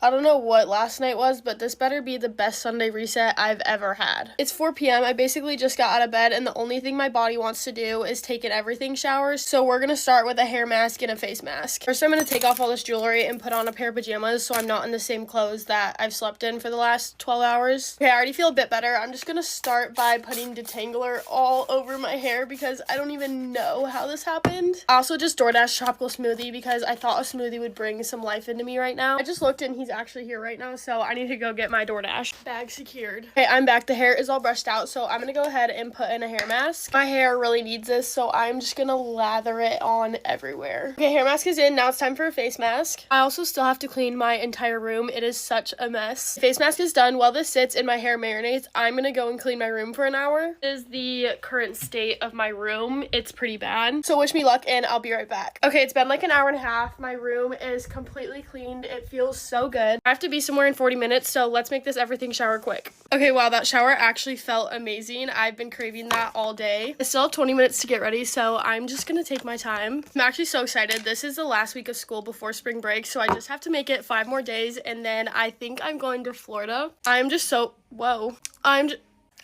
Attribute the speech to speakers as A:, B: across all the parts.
A: I don't know what last night was, but this better be the best Sunday reset I've ever had. It's 4 p.m. I basically just got out of bed, and the only thing my body wants to do is take an everything shower, so we're gonna start with a hair mask and a face mask. First, I'm gonna take off all this jewelry and put on a pair of pajamas so I'm not in the same clothes that I've slept in for the last 12 hours. Okay, I already feel a bit better. I'm just gonna start by putting detangler all over my hair because I don't even know how this happened. I also just DoorDash tropical smoothie because I thought a smoothie would bring some life into me right now. I just looked and he's actually here right now, so I need to go get my DoorDash bag secured. Okay, I'm back. The hair is all brushed out, so I'm gonna go ahead and put in a hair mask. My hair really needs this, so I'm just gonna lather it on everywhere. Okay, hair mask is in. Now it's time for a face mask. I also still have to clean my entire room. It is such a mess. Face mask is done. While this sits and my hair marinates, I'm gonna go and clean my room for an hour. This is the current state of my room. It's pretty bad, so wish me luck and I'll be right back. Okay, it's been like an hour and a half. My room is completely cleaned. It feels so good. I have to be somewhere in 40 minutes, so let's make this everything shower quick. Okay, wow, that shower actually felt amazing. I've been craving that all day. I still have 20 minutes to get ready, so I'm just gonna take my time. I'm actually so excited. This is the last week of school before spring break, so I just have to make it 5 more days, and then I think I'm going to Florida. I'm just so,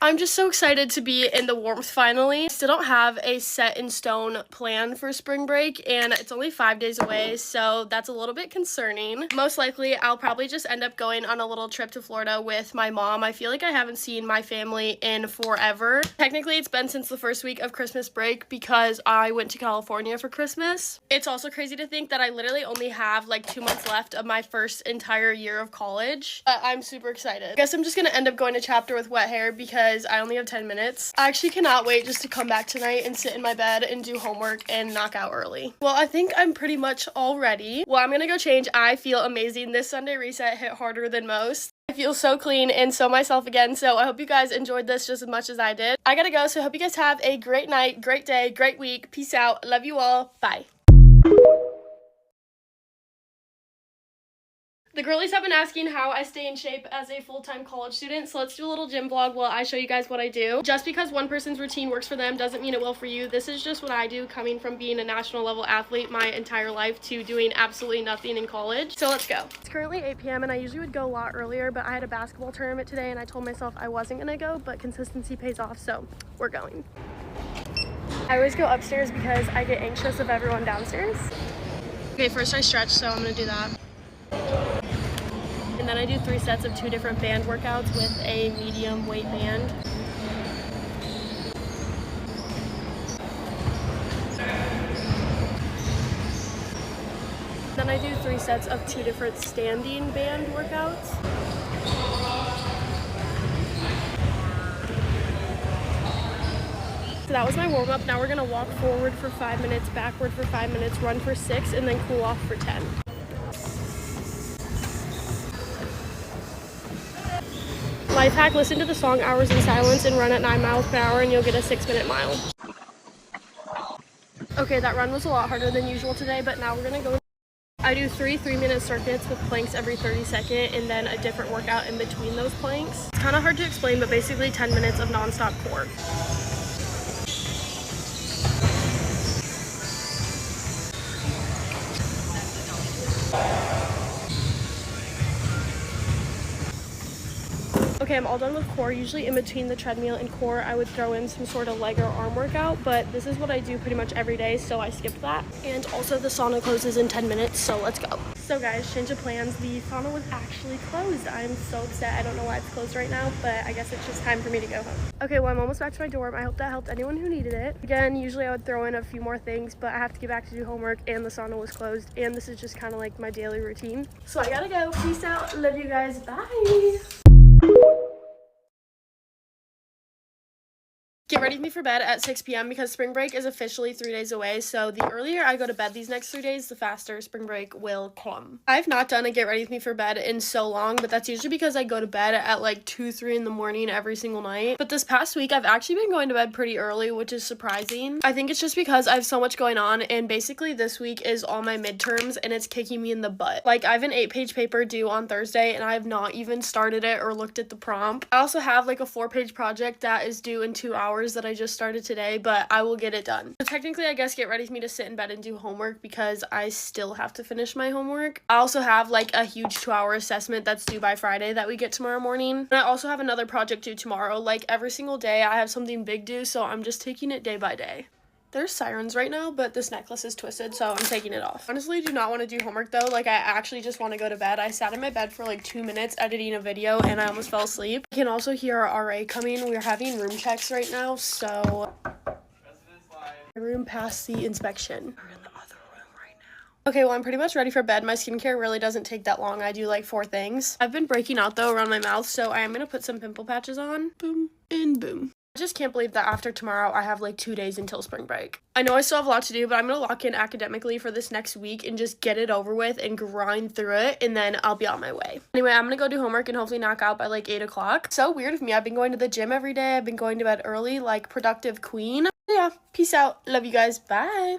A: I'm just so excited to be in the warmth finally. I still don't have a set in stone plan for spring break, and it's only 5 days away, so that's a little bit concerning. Most likely, I'll probably just end up going on a little trip to Florida with my mom. I feel like I haven't seen my family in forever. Technically, it's been since the first week of Christmas break because I went to California for Christmas. It's also crazy to think that I literally only have like 2 months left of my first entire year of college, but I'm super excited. I guess I'm just gonna end up going to chapter with wet hair because I only have 10 minutes. I actually cannot wait just to come back tonight and sit in my bed and do homework and knock out early. Well, I think I'm pretty much all ready. Well, I'm gonna go change. I feel amazing. This Sunday reset hit harder than most. I feel so clean and so myself again, so I hope you guys enjoyed this just as much as I did. I gotta go, so I hope you guys have a great night, great day, great week. Peace out. Love you all. Bye. The girlies have been asking how I stay in shape as a full-time college student, so let's do a little gym vlog while I show you guys what I do. Just because one person's routine works for them doesn't mean it will for you. This is just what I do, coming from being a national level athlete my entire life to doing absolutely nothing in college. So let's go. It's currently 8 p.m. and I usually would go a lot earlier, but I had a basketball tournament today and I told myself I wasn't gonna go, but consistency pays off, so we're going. I always go upstairs because I get anxious of everyone downstairs. Okay, first I stretch, so I'm gonna do that. And then I do 3 sets of 2 different band workouts with a medium weight band. Then I do 3 sets of 2 different standing band workouts. So that was my warm-up. Now we're gonna walk forward for 5 minutes, backward for 5 minutes, run for 6, and then cool off for 10. Life hack, listen to the song Hours in Silence and run at 9 miles per hour and you'll get a 6-minute mile. Okay, that run was a lot harder than usual today, but now we're gonna go. I do 3 3-minute circuits with planks every 30 seconds and then a different workout in between those planks. It's kind of hard to explain, but basically 10 minutes of non-stop core. Okay, I'm all done with core. Usually in between the treadmill and core, I would throw in some sort of leg or arm workout, but this is what I do pretty much every day, so I skipped that. And also the sauna closes in 10 minutes, so let's go. So guys, change of plans. The sauna was actually closed. I'm so upset. I don't know why it's closed right now, but I guess it's just time for me to go home. Okay, well, I'm almost back to my dorm. I hope that helped anyone who needed it. Again, usually I would throw in a few more things, but I have to get back to do homework, and the sauna was closed, and this is just kind of like my daily routine. So I gotta go. Peace out. Love you guys. Bye. Get ready with me for bed at 6 p.m. because spring break is officially 3 days away, so the earlier I go to bed these next 3 days, the faster spring break will come. I've not done a get ready with me for bed in so long, but that's usually because I go to bed at like 2, 3 in the morning every single night. But this past week, I've actually been going to bed pretty early, which is surprising. I think it's just because I have so much going on, and basically this week is all my midterms, and it's kicking me in the butt. Like, I have an 8-page paper due on Thursday, and I have not even started it or looked at the prompt. I also have like a 4-page project that is due in 2 hours, hours that I just started today, but I will get it done. So technically, I guess get ready for me to sit in bed and do homework because I still have to finish my homework. I also have like a huge 2-hour assessment that's due by Friday that we get tomorrow morning. And I also have another project due tomorrow. Like every single day I have something big due, so I'm just taking it day by day. There's sirens right now, but this necklace is twisted, so I'm taking it off. Honestly, do not want to do homework though. Like I actually just want to go to bed. I sat in my bed for like 2 minutes editing a video and I almost fell asleep. You can also hear our RA coming. We're having room checks right now, so my room passed the inspection. We're in the other room right now. Okay, well I'm pretty much ready for bed. My skincare really doesn't take that long. I do like 4 things. I've been breaking out though around my mouth, so I am gonna put some pimple patches on. Boom and boom. I just can't believe that after tomorrow I have like 2 days until spring break. I know I still have a lot to do, but I'm gonna lock in academically for this next week and just get it over with and grind through it, and then I'll be on my way. Anyway, I'm gonna go do homework and hopefully knock out by like 8 o'clock. So weird of me. I've been going to the gym every day. I've been going to bed early, like productive queen. Yeah, peace out. Love you guys. Bye.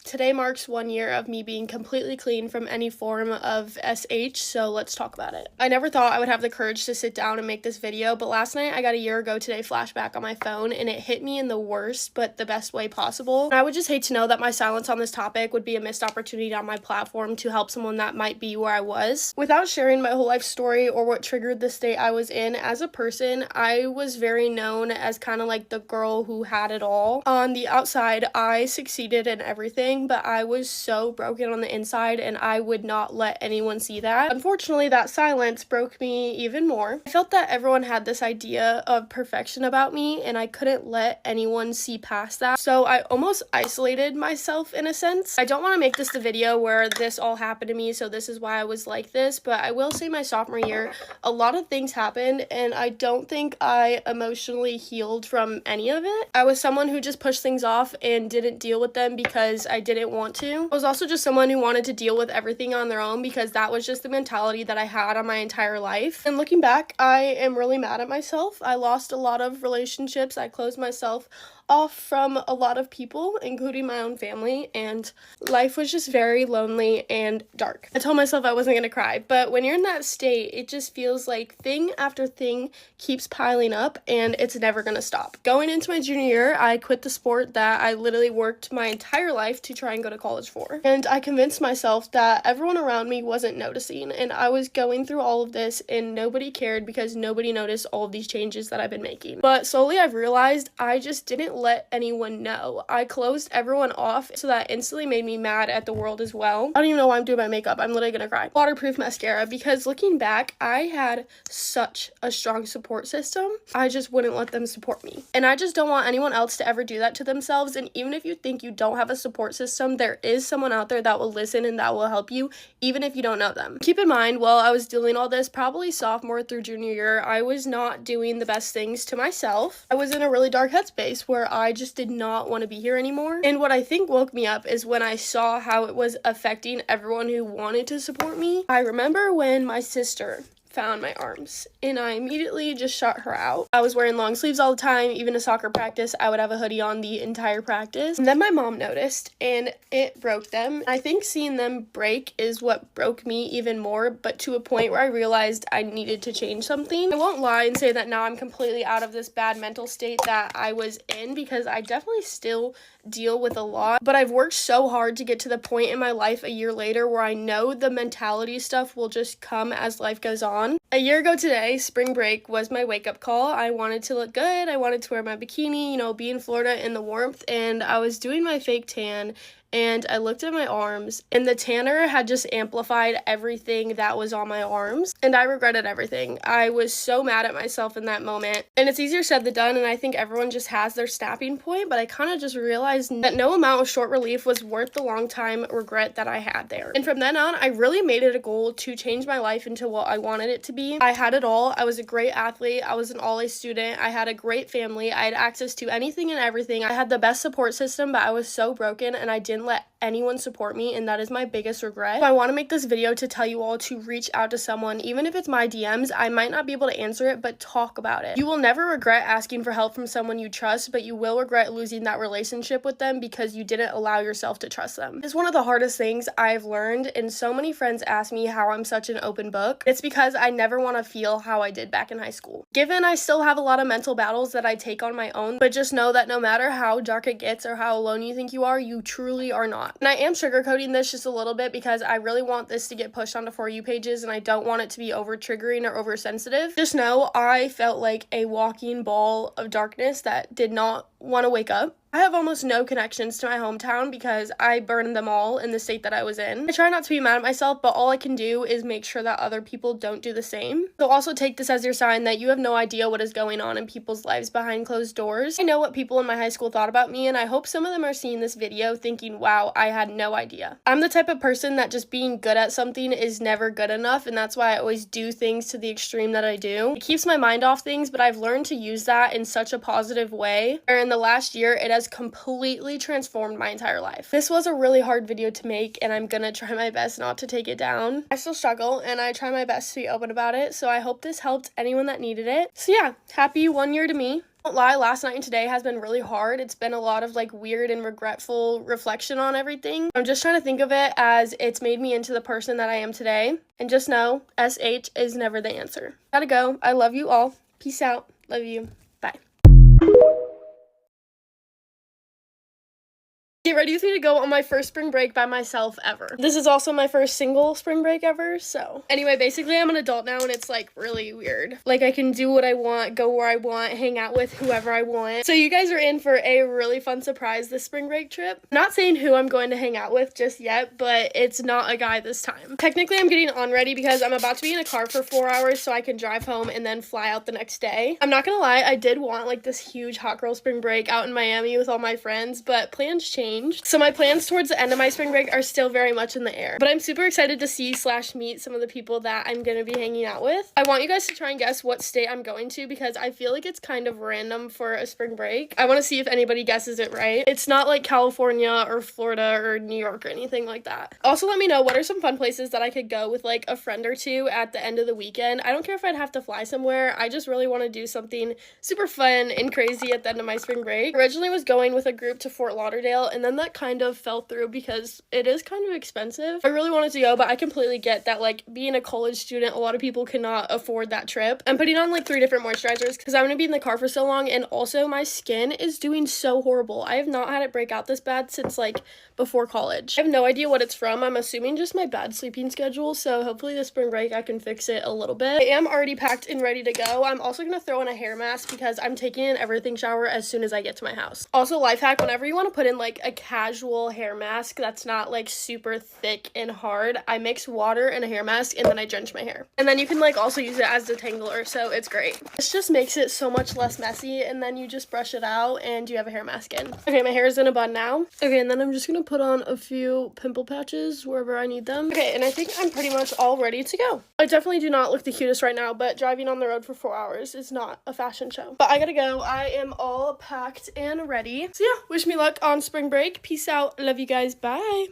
A: Today marks 1 year of me being completely clean from any form of SH, so let's talk about it. I never thought I would have the courage to sit down and make this video, but last night I got a year ago today flashback on my phone, and it hit me in the worst but the best way possible. And I would just hate to know that my silence on this topic would be a missed opportunity on my platform to help someone that might be where I was. Without sharing my whole life story or what triggered the state I was in as a person, I was very known as kind of like the girl who had it all. On the outside, I succeeded in everything, but I was so broken on the inside and I would not let anyone see that. Unfortunately, that silence broke me even more. I felt that everyone had this idea of perfection about me and I couldn't let anyone see past that. So I almost isolated myself in a sense. I don't want to make this the video where this all happened to me, so this is why I was like this, but I will say my sophomore year, a lot of things happened and I don't think I emotionally healed from any of it. I was someone who just pushed things off and didn't deal with them because I didn't want to. I was also just someone who wanted to deal with everything on their own because that was just the mentality that I had on my entire life. And looking back, I am really mad at myself. I lost a lot of relationships. I closed myself off from a lot of people, including my own family, and life was just very lonely and dark. I told myself I wasn't gonna cry, but when you're in that state, it just feels like thing after thing keeps piling up and it's never gonna stop. Going into my junior year, I quit the sport that I literally worked my entire life to try and go to college for, and I convinced myself that everyone around me wasn't noticing, and I was going through all of this and nobody cared because nobody noticed all of these changes that I've been making. But slowly I've realized I just didn't let anyone know. I closed everyone off, so that instantly made me mad at the world as well. I don't even know why I'm doing my makeup. I'm literally gonna cry. Waterproof mascara, because looking back, I had such a strong support system. I just wouldn't let them support me. And I just don't want anyone else to ever do that to themselves. And even if you think you don't have a support system, there is someone out there that will listen and that will help you, even if you don't know them. Keep in mind, while I was doing all this, probably sophomore through junior year, I was not doing the best things to myself. I was in a really dark headspace where I just did not want to be here anymore. And what I think woke me up is when I saw how it was affecting everyone who wanted to support me. I remember when my sister found my arms and I immediately just shut her out. I was wearing long sleeves all the time. Even to soccer practice, I would have a hoodie on the entire practice. And then my mom noticed and it broke them. I think seeing them break is what broke me even more, but to a point where I realized I needed to change something. I won't lie and say that now I'm completely out of this bad mental state that I was in, because I definitely still deal with a lot, but I've worked so hard to get to the point in my life a year later where I know the mentality stuff will just come as life goes on. A year ago today, spring break was my wake-up call. I wanted to look good. I wanted to wear my bikini, you know, be in Florida in the warmth, and I was doing my fake tan, and I looked at my arms, and the tanner had just amplified everything that was on my arms, and I regretted everything. I was so mad at myself in that moment, and it's easier said than done, and I think everyone just has their snapping point, but I kind of just realized that no amount of short relief was worth the long time regret that I had there. And from then on, I really made it a goal to change my life into what I wanted it to be. I had it all. I was a great athlete. I was an all-A student. I had a great family. I had access to anything and everything. I had the best support system, but I was so broken, and I didn't let anyone support me, and that is my biggest regret. So I want to make this video to tell you all to reach out to someone, even if it's my DMs. I might not be able to answer it, but talk about it. You will never regret asking for help from someone you trust, but you will regret losing that relationship with them because you didn't allow yourself to trust them. It's one of the hardest things I've learned, and so many friends ask me how I'm such an open book. It's because I never want to feel how I did back in high school. Given I still have a lot of mental battles that I take on my own, but just know that no matter how dark it gets or how alone you think you are, you truly are not. And I am sugarcoating this just a little bit because I really want this to get pushed onto For You pages, and I don't want it to be over triggering or oversensitive. Just know I felt like a walking ball of darkness that did not want to wake up. I have almost no connections to my hometown because I burned them all in the state that I was in. I try not to be mad at myself, but all I can do is make sure that other people don't do the same. So also take this as your sign that you have no idea what is going on in people's lives behind closed doors. I know what people in my high school thought about me, and I hope some of them are seeing this video thinking, wow, I had no idea. I'm the type of person that just being good at something is never good enough, and that's why I always do things to the extreme that I do. It keeps my mind off things, but I've learned to use that in such a positive way, where in the last year, it has completely transformed my entire life. This was a really hard video to make, and I'm gonna try my best not to take it down. I still struggle, and I try my best to be open about it, so I hope this helped anyone that needed it. So yeah, happy 1 year to me. Don't lie, last night and today has been really hard. It's been a lot of like weird and regretful reflection on everything. I'm just trying to think of it as it's made me into the person that I am today. And just know, SH is never the answer. Gotta go. I love you all. Peace out. Love you. Bye. Get ready with me to go on my first spring break by myself ever. This is also my first single spring break ever, so. Anyway, basically I'm an adult now and it's like really weird. Like I can do what I want, go where I want, hang out with whoever I want. So you guys are in for a really fun surprise this spring break trip. I'm not saying who I'm going to hang out with just yet, but it's not a guy this time. Technically I'm getting on ready because I'm about to be in a car for 4 hours so I can drive home and then fly out the next day. I'm not gonna lie, I did want like this huge hot girl spring break out in Miami with all my friends, but plans changed. So my plans towards the end of my spring break are still very much in the air. But I'm super excited to see/meet some of the people that I'm going to be hanging out with. I want you guys to try and guess what state I'm going to because I feel like it's kind of random for a spring break. I want to see if anybody guesses it right. It's not like California or Florida or New York or anything like that. Also, let me know what are some fun places that I could go with like a friend or two at the end of the weekend. I don't care if I'd have to fly somewhere. I just really want to do something super fun and crazy at the end of my spring break. Originally was going with a group to Fort Lauderdale, and then that kind of fell through because it is kind of expensive. I really wanted to go, but I completely get that like being a college student, a lot of people cannot afford that trip. I'm putting on like 3 different moisturizers because I'm going to be in the car for so long, and also my skin is doing so horrible. I have not had it break out this bad since like before college. I have no idea what it's from. I'm assuming just my bad sleeping schedule, so hopefully this spring break I can fix it a little bit. I am already packed and ready to go. I'm also going to throw in a hair mask because I'm taking an everything shower as soon as I get to my house. Also, life hack, whenever you want to put in like a casual hair mask that's not like super thick and hard, I mix water and a hair mask and then I drench my hair. And then you can like also use it as detangler, so it's great. This just makes it so much less messy, and then you just brush it out and you have a hair mask in. Okay, my hair is in a bun now. Okay, and then I'm just gonna put on a few pimple patches wherever I need them. Okay, and I think I'm pretty much all ready to go. I definitely do not look the cutest right now, but driving on the road for 4 hours is not a fashion show. But I gotta go. I am all packed and ready. So yeah, wish me luck on spring break. Peace out. Love you guys. Bye.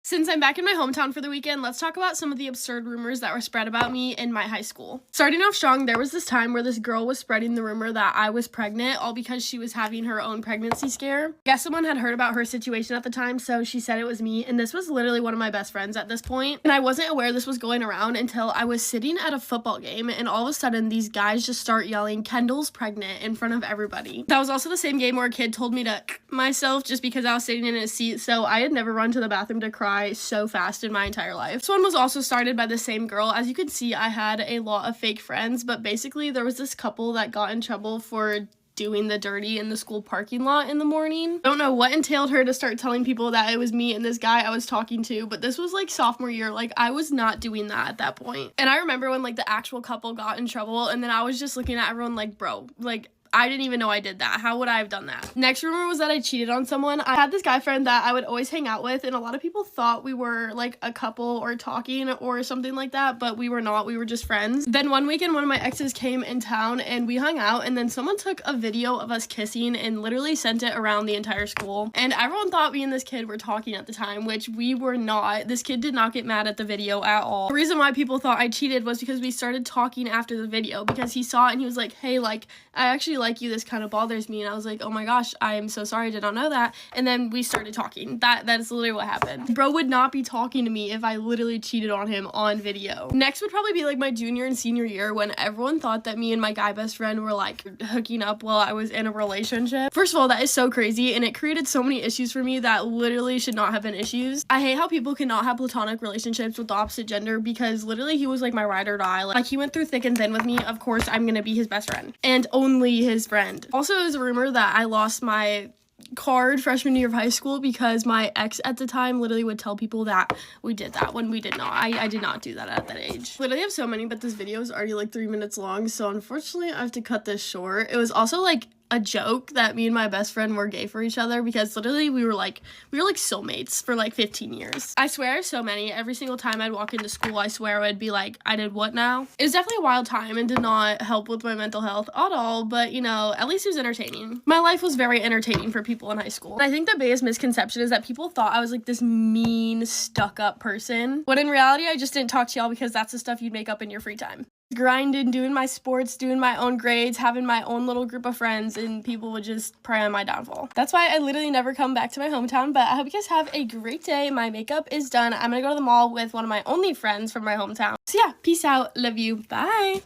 A: Since I'm back in my hometown for the weekend, let's talk about some of the absurd rumors that were spread about me in my high school. Starting off strong, there was this time where this girl was spreading the rumor that I was pregnant, all because she was having her own pregnancy scare. I guess someone had heard about her situation at the time, so she said it was me, and this was literally one of my best friends at this point. And I wasn't aware this was going around until I was sitting at a football game, and all of a sudden, these guys just start yelling, "Kendall's pregnant," in front of everybody. That was also the same game where a kid told me to myself just because I was sitting in a seat, so I had never run to the bathroom to cry so fast in my entire life. This one was also started by the same girl. As you can see, I had a lot of fake friends, but basically there was this couple that got in trouble for doing the dirty in the school parking lot in the morning. I don't know what entailed her to start telling people that it was me and this guy I was talking to, but this was like sophomore year. Like I was not doing that at that point. And I remember when like the actual couple got in trouble, and then I was just looking at everyone like, bro, like I didn't even know I did that. How would I have done that? Next rumor was that I cheated on someone. I had this guy friend that I would always hang out with, and a lot of people thought we were like a couple or talking or something like that, but we were not. We were just friends. Then one weekend, one of my exes came in town and we hung out, and then someone took a video of us kissing and literally sent it around the entire school. And everyone thought me and this kid were talking at the time, which we were not. This kid did not get mad at the video at all. The reason why people thought I cheated was because we started talking after the video, because he saw it and he was like, hey, like, I actually like you, this kind of bothers me. And I was like, oh my gosh, I am so sorry, I did not know that. And then we started talking. That is literally what happened. Bro would not be talking to me if I literally cheated on him on video. Next would probably be like my junior and senior year, when everyone thought that me and my guy best friend were like hooking up while I was in a relationship. First of all, that is so crazy, and it created so many issues for me that literally should not have been issues. I hate how people cannot have platonic relationships with the opposite gender, because literally he was like my ride or die. Like, he went through thick and thin with me. Of course I'm gonna be his best friend and only his friend. Also, there's a rumor that I lost my card freshman year of high school because my ex at the time literally would tell people that we did that when we did not. I did not do that at that age. Literally have so many, but this video is already like 3 minutes long, so unfortunately I have to cut this short. It was also like a joke that me and my best friend were gay for each other, because literally we were like soulmates for like 15 years. I swear I have so many. Every single time I'd walk into school, I swear I'd be like, I did what now? It was definitely a wild time and did not help with my mental health at all, but you know, at least it was entertaining. My life was very entertaining for people in high school. And I think the biggest misconception is that people thought I was like this mean, stuck-up person, when in reality I just didn't talk to y'all because that's the stuff you'd make up in your free time. Grinding, doing my sports, doing my own grades, having my own little group of friends, and people would just pray on my downfall. That's why I literally never come back to my hometown, but I hope you guys have a great day. My makeup is done. I'm gonna go to the mall with one of my only friends from my hometown. So yeah, peace out. Love you. Bye.